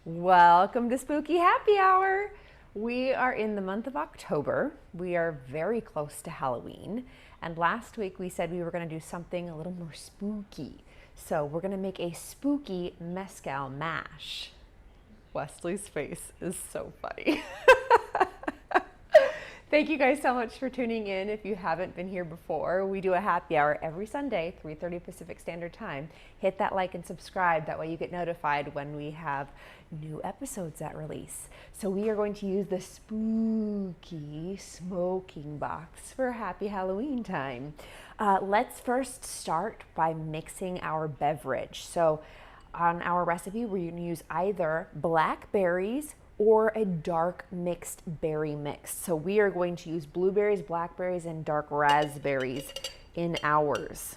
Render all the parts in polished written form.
Welcome to Spooky Happy Hour. We are in the month of October. We are very close to Halloween. And last week we said we were going to do something a little more spooky. So we're going to make a spooky mezcal mash. Wesley's face is so funny. Thank you guys so much for tuning in. If you haven't been here before, we do a happy hour every Sunday, 3:30 Pacific Standard Time. Hit that like and subscribe. That way you get notified when we have new episodes that release. So we are going to use the spooky smoking box for happy Halloween time. Let's first start by mixing our beverage. So on our recipe, we're going to use either blackberries or a dark mixed berry mix. So we are going to use blueberries, blackberries, and dark raspberries in ours.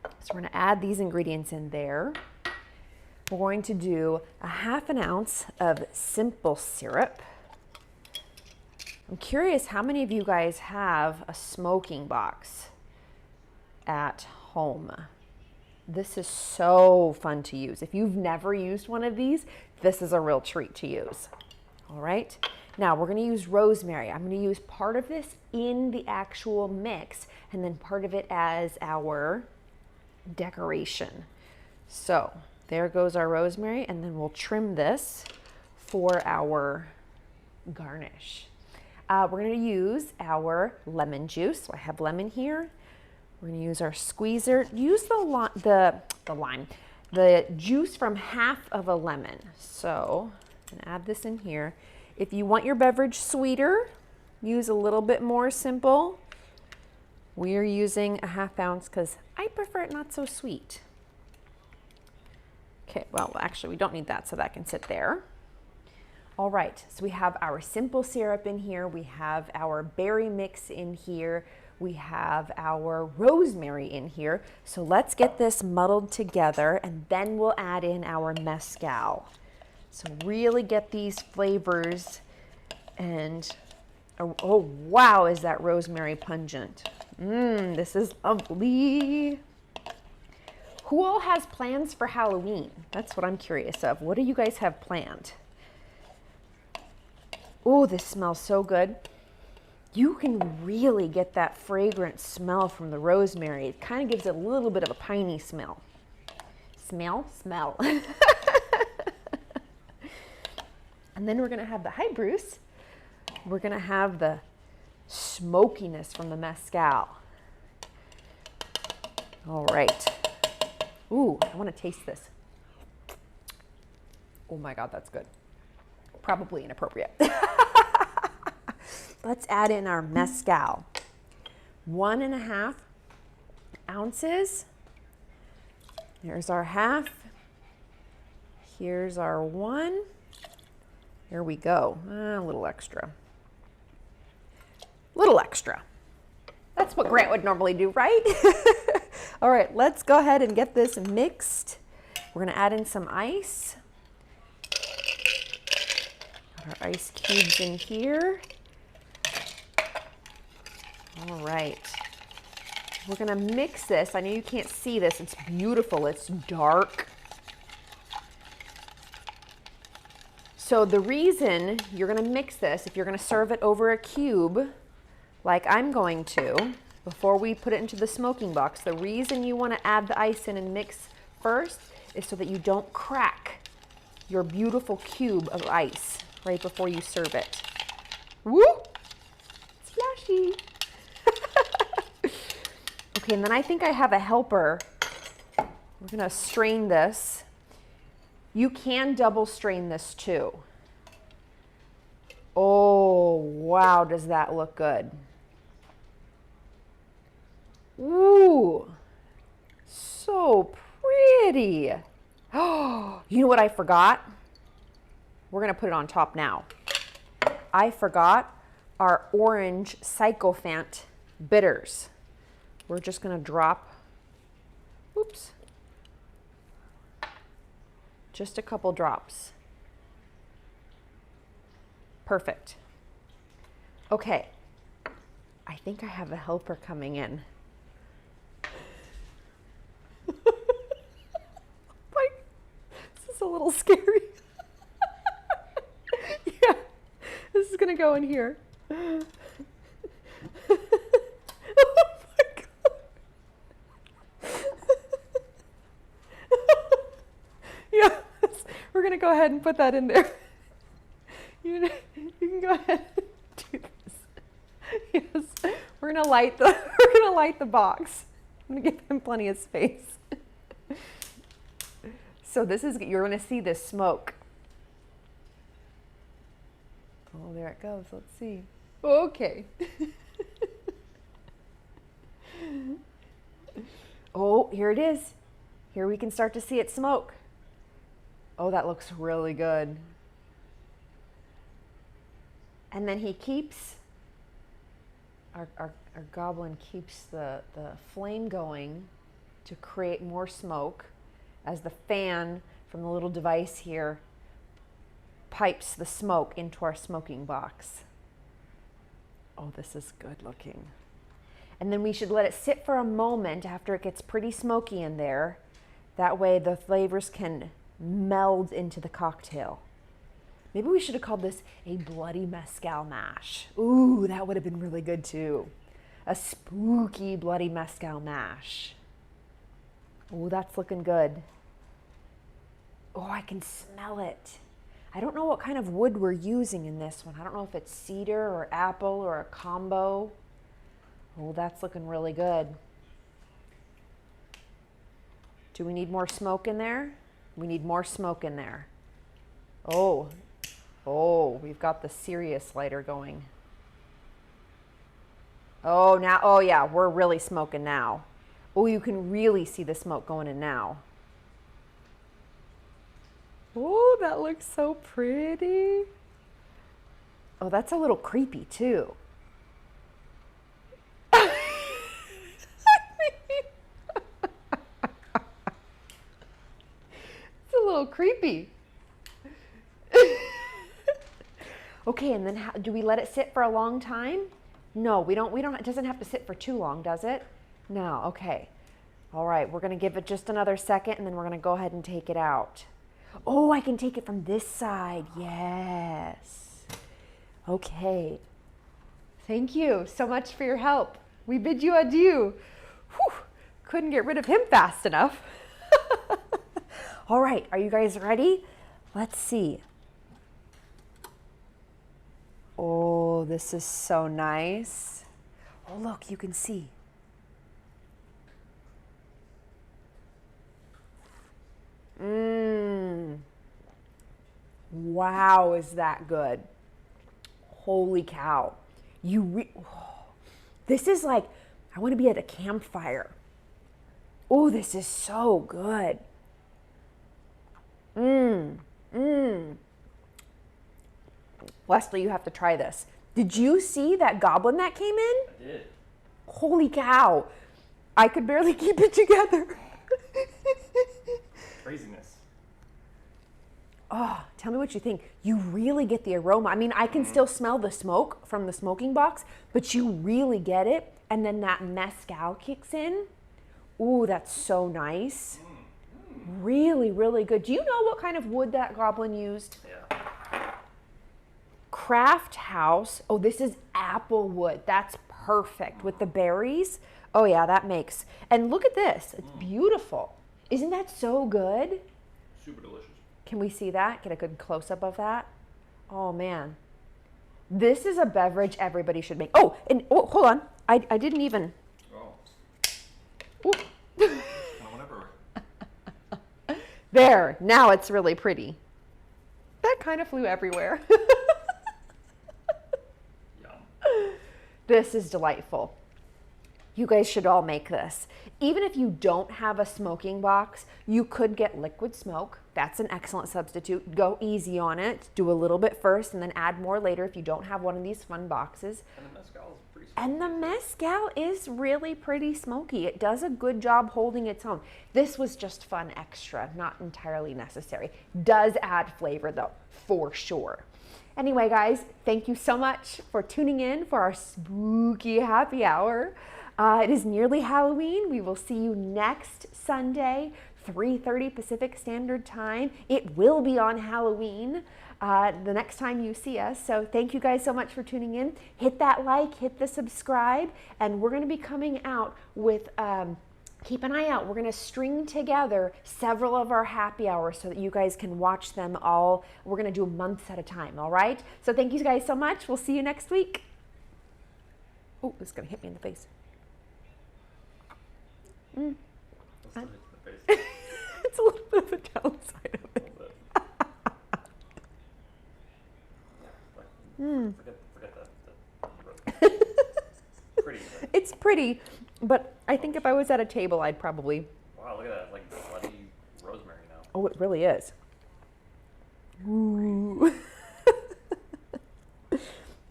So we're gonna add these ingredients in there. We're going to do a ½ ounce of simple syrup. I'm curious how many of you guys have a smoking box at home. This is so fun to use. If you've never used one of these, this is a real treat to use. All right, now we're gonna use rosemary. I'm gonna use part of this in the actual mix and then part of it as our decoration. So there goes our rosemary, and then we'll trim this for our garnish. We're gonna use our lemon juice. So I have lemon here. We're gonna use our squeezer. Use the juice from half of a lemon. So and add this in here. If you want your beverage sweeter, use a little bit more simple. We're using a ½ ounce because I prefer it not so sweet. Okay, well, actually we don't need that, so that can sit there. All right, so we have our simple syrup in here. We have our berry mix in here. We have our rosemary in here. So let's get this muddled together and then we'll add in our mezcal. So really get these flavors and, oh wow, is that rosemary pungent. This is lovely. Who all has plans for Halloween? That's what I'm curious of. What do you guys have planned? Oh, this smells so good. You can really get that fragrant smell from the rosemary. It kind of gives it a little bit of a piney smell. Smell. And then we're gonna have the, hi Bruce. We're gonna have the smokiness from the mezcal. All right. Ooh, I wanna taste this. Oh my God, that's good. Probably inappropriate. Let's add in our mezcal. 1½ ounces. There's our half. Here's our 1. There we go, a little extra. Little extra. That's what Grant would normally do, right? All right, let's go ahead and get this mixed. We're gonna add in some ice. Got our ice cubes in here. All right, we're gonna mix this. I know you can't see this, it's beautiful, it's dark. So the reason you're gonna mix this, if you're gonna serve it over a cube, like I'm going to, before we put it into the smoking box, the reason you wanna add the ice in and mix first is so that you don't crack your beautiful cube of ice right before you serve it. Woo! Splashy. Okay, and then I think I have a helper. We're gonna strain this. You can double strain this too. Oh, wow, does that look good? Ooh, so pretty. Oh, you know what I forgot? We're gonna put it on top now. I forgot our orange sycophant bitters. We're just gonna drop, oops. Just a couple drops. Perfect. Okay, I think I have a helper coming in. This is a little scary. go in here. Oh my God. Yeah, we're gonna go ahead and put that in there. You can go ahead and do this. Yes, we're gonna light the box. I'm gonna give him plenty of space. So you're gonna see this smoke. Oh, there it goes. Let's see. Okay. Oh, here it is. Here we can start to see it smoke. Oh, that looks really good. And then he keeps, our goblin keeps the flame going to create more smoke as the fan from the little device here pipes the smoke into our smoking box. Oh, this is good looking. And then we should let it sit for a moment after it gets pretty smoky in there. That way the flavors can meld into the cocktail. Maybe we should have called this a bloody mezcal mash. Ooh, that would have been really good too. A spooky bloody mezcal mash. Ooh, that's looking good. Oh, I can smell it. I don't know what kind of wood we're using in this one. I don't know if it's cedar or apple or a combo. Oh, that's looking really good. Do we need more smoke in there? We need more smoke in there. Oh, we've got the serious lighter going. Oh, now, oh yeah, we're really smoking now. Oh, you can really see the smoke going in now. Oh, that looks so pretty. Oh, that's a little creepy too. It's a little creepy. Okay, and then do we let it sit for a long time? No, we don't, it doesn't have to sit for too long, does it? No, okay. All right, we're gonna give it just another second and then we're gonna go ahead and take it out. Oh, I can take it from this side, yes. Okay, thank you so much for your help. We bid you adieu. Whew, couldn't get rid of him fast enough. All right, are you guys ready? Let's see. Oh, this is so nice. Oh, look, you can see. Wow, is that good? Holy cow. This is like, I want to be at a campfire. Oh, this is so good. Leslie, you have to try this. Did you see that goblin that came in? I did. Holy cow. I could barely keep it together. Craziness. Oh, tell me what you think. You really get the aroma. I mean, I can still smell the smoke from the smoking box, but you really get it. And then that mezcal kicks in. Ooh, that's so nice. Really, really good. Do you know what kind of wood that goblin used? Yeah. Craft House. Oh, this is apple wood. That's perfect with the berries. Oh yeah, that makes. And look at this. It's beautiful. Isn't that so good? Super delicious. Can we see that? Get a good close-up of that? Oh man. This is a beverage everybody should make. Oh, and oh, hold on. I didn't even. Oh. Ooh. Whatever. There, now it's really pretty. That kind of flew everywhere. Yum. This is delightful. You guys should all make this. Even if you don't have a smoking box, you could get liquid smoke. That's an excellent substitute. Go easy on it. Do a little bit first and then add more later if you don't have one of these fun boxes. And the mezcal is pretty smoky. And the mezcal is really pretty smoky. It does a good job holding its own. This was just fun extra, not entirely necessary. Does add flavor though, for sure. Anyway, guys, thank you so much for tuning in for our spooky happy hour. It is nearly Halloween. We will see you next Sunday, 3:30 Pacific Standard Time. It will be on Halloween the next time you see us. So thank you guys so much for tuning in. Hit that like, hit the subscribe, and we're going to be coming out with keep an eye out. We're going to string together several of our happy hours so that you guys can watch them all. We're going to do months at a time, all right? So thank you guys so much. We'll see you next week. Oh, it's going to hit me in the face. Let's do it in the face. It's a little bit of the downside of it. Forget that. Pretty. Right? It's pretty, but I think if I was at a table, I'd probably... Wow, look at that. It's like bloody rosemary now. Oh, it really is. Ooh.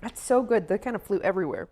That's so good. They kind of flew everywhere.